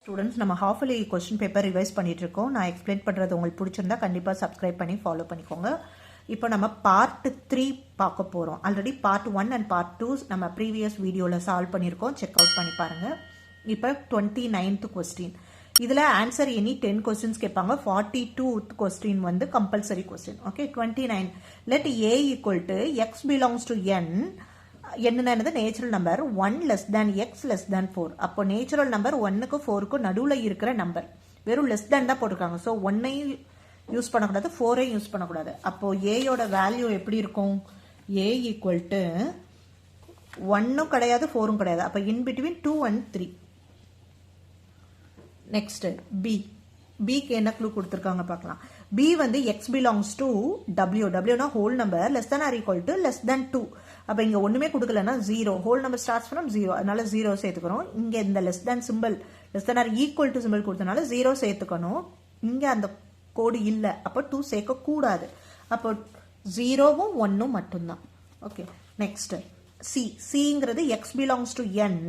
Students நம்ம halfly question paper revise பண்ணிட்டு இருக்கோம். நான் எக்ஸ்பிளைன் பண்ணுறது உங்களுக்கு பிடிச்சிருந்தா கண்டிப்பாக சப்ஸ்கிரைப் பண்ணி ஃபாலோ பண்ணிக்கோங்க. இப்போ நம்ம பார்ட் 3 பார்க்க போகிறோம். ஆல்ரெடி பார்ட் 1 அண்ட் பார்ட் 2 நம்ம ப்ரீவியஸ் வீடியோவில் சால்வ் பண்ணியிருக்கோம். செக் அவுட் பண்ணி பாருங்கள். இப்போ 29th கொஸ்டின். இதில் ஆன்சர் எனி 10 கொஸ்டின்ஸ் கேட்பாங்க. 42th கொஸ்டின் வந்து compulsory question. Okay, 29 let A equal to x belongs to N. என்னது natural number 1 less than x less than 4. அப்போ நேச்சுரல் நம்பர் 1க்கு 4க்கு நடுவில் இருக்கிற நம்பர் வெறும் லெஸ் தேன் தான் போட்டிருக்காங்க. ஸோ 1ஐயும் யூஸ் பண்ணக்கூடாது, 4ஐயும் யூஸ் பண்ணக்கூடாது. அப்போ ஏயோட வேல்யூ எப்படி இருக்கும்? ஏ ஈக்குவல் டு 1ம் கிடையாது 4ம் கிடையாது. அப்போ in between 2 and 3. Next B. பிக்கு என்ன க்ளூ கொடுத்துருக்காங்க பார்க்கலாம். பி வந்து எக்ஸ் பிலாங்ஸ் டு டபிள்யூ. டபிள்யூனா whole number less than or equal to less than 2. அப்போ இங்கே ஒன்றுமே கொடுக்கலன்னா 0. ஹோல் நம்பர் ஸ்டார்ட்ஸ் ஃப்ரம் 0, அதனால 0 சேர்த்துக்கணும். இங்கே இந்த less than simple less than or equal to simple கொடுத்தனால 0 சேர்த்துக்கணும். இங்கே அந்த கோடு இல்லை, அப்போ 2 சேர்க்கக்கூடாது. அப்போ 0வும் 1ம் மட்டும்தான். Okay, next C. சிங்கிறது x belongs to N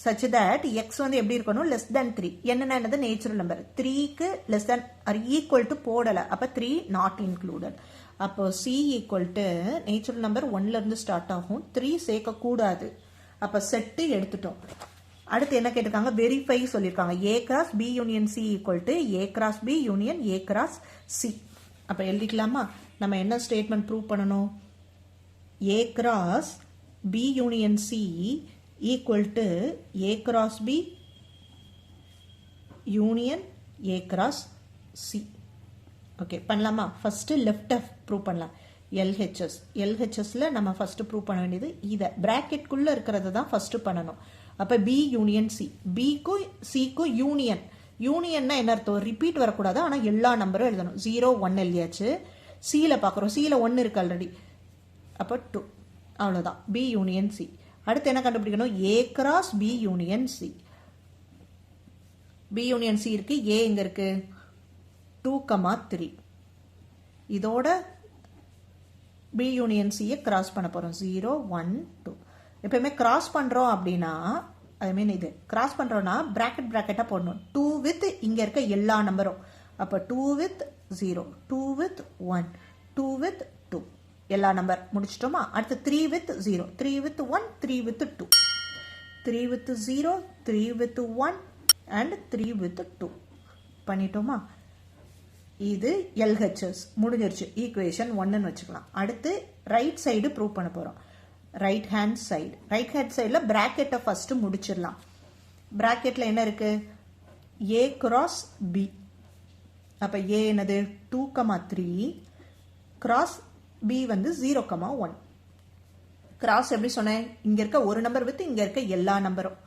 such that x வந்து எப்படி இருக்கணும்? less than 3. என்னது நேச்சுரல் நம்பர். 3க்கு less than or equal to போடல, அப்ப 3 not included. அப்போ c equal to natural number 1ல இருந்து ஸ்டார்ட் ஆகும், 3 சேர்க்க கூடாது. அப்ப செட் எடுத்துட்டோம். அடுத்து என்ன கேட்டிருக்காங்க? வெரிஃபை சொல்லியிருக்காங்க. a cross b union c equal to a cross b union a cross c. அப்ப எழுதிக்கலாமா? நம்ம என்ன ஸ்டேட்மெண்ட் ப்ரூவ் பண்ணணும்? a cross b union c equal to a cross b union a cross c. Okay, பண்ணலாமா? First left prove பண்ணலாம். LHSல நம்ம first prove பண்ண வேண்டியது இதை பிராக்கெட்குள்ள இருக்கிறத தான் ஃபர்ஸ்ட் பண்ணணும். அப்ப b யூனியன் c. bக்கும் cக்கும் யூனியன். யூனியன்னா என்ன அர்த்தம்? ரிப்பீட் வரக்கூடாது, ஆனா எல்லா நம்பரும் எழுதணும். 0 1 எழுதியாச்சு. cல பார்க்குறோம், cல 1 இருக்கு ஆல்ரெடி, அப்போ 2. அவ்வளோதான், b யூனியன் c. அடுத்து என்ன கண்டுபிடிக்கணும்? a cross b union c. b union c இருக்கு, a எங்க இருக்கு? 2,3. இதோட b யூனியன் c கிராஸ் பண்ண போறோம். 0 1 2. எப்பயுமே கிராஸ் பண்றோம் அப்படின்னா, ஐ மீன் இது கிராஸ் பண்றோம்னா பிராக்கெட்டா போடணும். 2 வித் இங்க இருக்க எல்லா நம்பரும். அப்ப 2 வித் 0, 2 வித் 1, 2 வித் 2, எல்லா நம்பர் முடிச்சிட்டோமா? அடுத்து 3 with 0, 3 with 1, 3 with 2, 3 with 0, 3 with 1 and 3 with 2 பண்ணிட்டோமா? இது LHS முடிஞ்சிருச்சு. ஈக்குவேஷன் 1ன்னு வச்சுக்கலாம். அடுத்து ரைட் சைடு ப்ரூவ் பண்ண போறோம். ரைட் ஹேண்ட் சைடுல பிராக்கெட்டை ஃபர்ஸ்ட் முடிச்சிடலாம். பிராக்கெட்ல என்ன இருக்கு? a cross b. அப்ப a என்னது? 2,3 கிராஸ் b வந்து 0,1. கிராஸ் எப்படி சொன்னேன்? இங்க இருக்க ஒரு நம்பர் வித் இங்க இருக்க எல்லா நம்பரும்.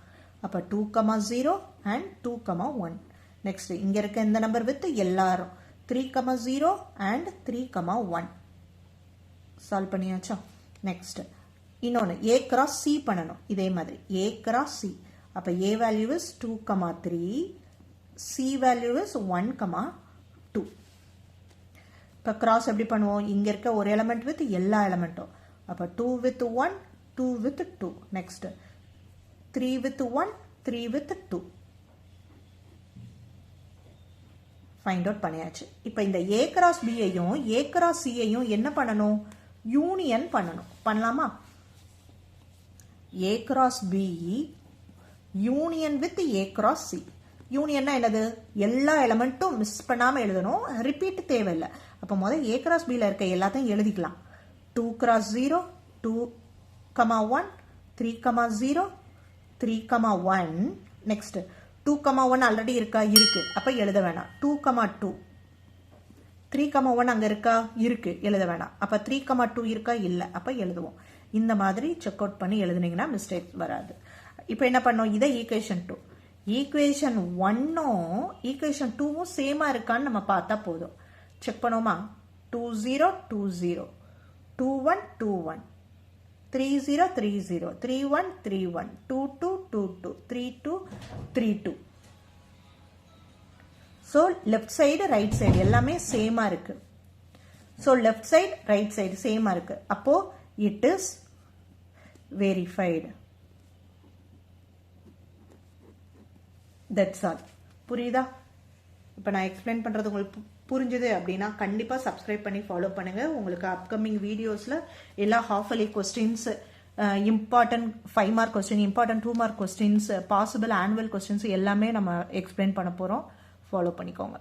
அப்ப 2,0 and 2,1. நெக்ஸ்ட் இங்க இருக்க இந்த நம்பர் வித் எல்லாரும் 3,0 and 3,1. சால்வ் பண்ணியாச்சா? நெக்ஸ்ட் இன்னொன்னு a cross c பண்ணணும். இதே மாதிரி a cross c. அப்ப a value is 2,3, c value is 1,2. இப்போ கிராஸ் எப்படி பண்ணுவோம்? இங்க இருக்க ஒரு எலிமெண்ட் வித் எல்லா எலிமெண்ட்டும். அப்ப 2 with 1, 2 with 2. Next 3 with 1, 3 with 2. Find out பண்ணியாச்சு. இப்போ இந்த a கிராஸ் b ஐயும் a கிராஸ் c ஐயும் என்ன பண்ணணும்? யூனியன் பண்ணணும். பண்ணலாமா? a cross b union with a cross c. யூனியன்னா என்னது? எல்லா எலிமெண்ட்டும் மிஸ் பண்ணாம எழுதணும், ரிப்பீட் தேவையில்லை. அப்போ முதல் a கிராஸ் b ல இருக்க எல்லாத்தையும் எழுதிக்கலாம். 2 கிராஸ் 0, 2,1, 3,0, 3,1. நெக்ஸ்ட் 2,1 ஆல்ரெடி இருக்கா? இருக்கு, அப்ப எழுத வேணாம். 2,2, 3,1 அங்க இருக்கா? இருக்கு, எழுத வேணாம். அப்ப 3,2 இருக்கா? இல்ல, அப்ப எழுதுவோம். இந்த மாதிரி செக் அவுட் பண்ணி எழுதுனீங்கன்னா மிஸ்டேக் வராது. இப்போ என்ன பண்ணோம்? இதை ஈக்குவேஷன் 2. ஈக்குவேஷன் 1ம் ஈக்குவேஷன் 2ம் சேமா இருக்கான்னு நம்ம பார்த்தா போதும். செக் பண்ணுவோமா? 20 20, 21 21, 30 30, 31 31, 22 22, 32 32. So left side right side எல்லாமே சேமா இருக்கு. So left side right side சேமா இருக்கு. அப்போ it is verified. That's all. புரியுதா? இப்போ நான் எக்ஸ்பிளைன் பண்ணுறது உங்களுக்கு புரிஞ்சுது அப்படின்னா கண்டிப்பாக சப்ஸ்கிரைப் பண்ணி ஃபாலோ பண்ணுங்கள். உங்களுக்கு அப்கமிங் வீடியோஸில் எல்லா half yearly questions, important 5 mark question, important 2 mark questions, possible annual questions எல்லாமே நம்ம எக்ஸ்பிளைன் பண்ண போகிறோம். ஃபாலோ பண்ணிக்கோங்க.